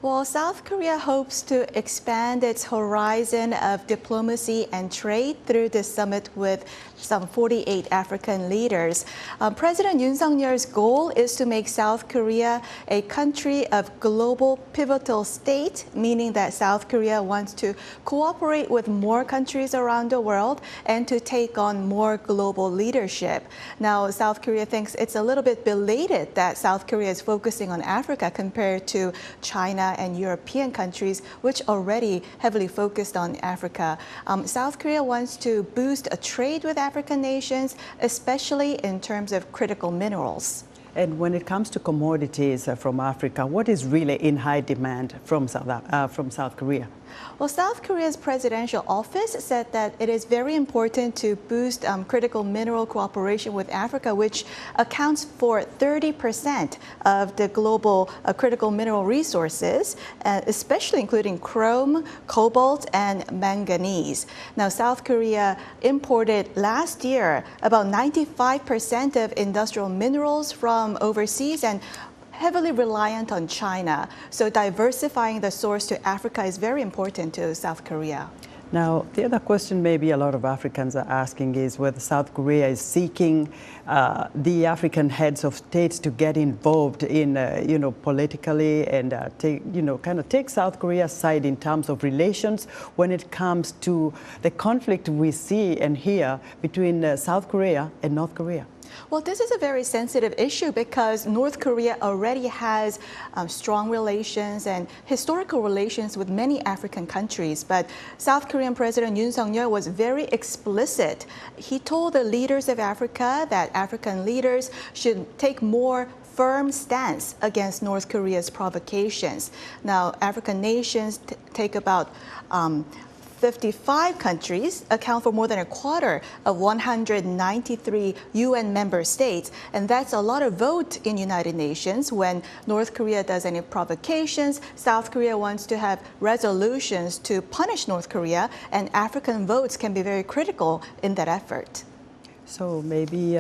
Well, South Korea hopes to expand its horizon of diplomacy and trade through this summit with some 48 African leaders. President Yoon Yeol's goal is to make South Korea a country of global pivotal state, meaning that South Korea wants to cooperate with more countries around the world and to take on more global leadership. Now, South Korea thinks it's a little bit belated that South Korea is focusing on Africa compared to China and European countries, which already heavily focused on Africa. South Korea wants to boost a trade with African nations, especially in terms of critical minerals. And when it comes to commodities from Africa, what is really in high demand from South Korea? Well, South Korea's presidential office said that it is very important to boost critical mineral cooperation with Africa, which accounts for 30% of the global critical mineral resources, especially including chrome, cobalt, and manganese. Now, South Korea imported last year about 95% of industrial minerals from overseas and heavily reliant on China. So diversifying the source to Africa is very important to South Korea. Now, the other question maybe a lot of Africans are asking is whether South Korea is seeking the African heads of states to get involved in, politically and kind of take South Korea's side in terms of relations when it comes to the conflict we see and hear between South Korea and North Korea. Well, this is a very sensitive issue because North Korea already has strong relations and historical relations with many African countries. But South Korean President Yoon Yeol was very explicit. He told the leaders of Africa that African leaders should take more firm stance against North Korea's provocations. Now, African nations take about 55 countries, account for more than a quarter of 193 UN member states. And that's a lot of vote in United Nations. When North Korea does any provocations, South Korea wants to have resolutions to punish North Korea, and African votes can be very critical in that effort. So maybe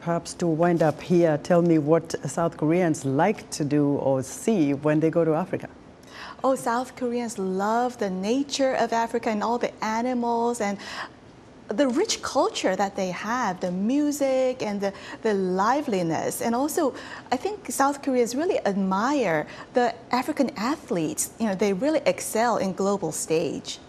perhaps to wind up here, tell me what South Koreans like to do or see when they go to Africa. Oh, South Koreans love the nature of Africa and all the animals and the rich culture that they have, the music and the liveliness. And also, I think South Koreans really admire the African athletes. They really excel in global stage.